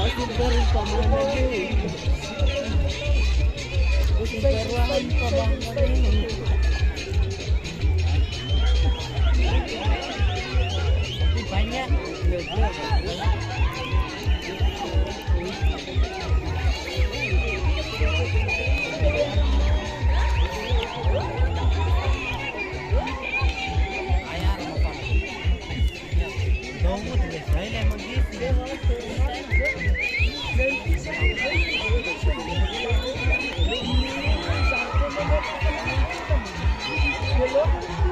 Asin pa rin pa mana yun. Gusto peruangan pa mga yun. Banyak. Hello?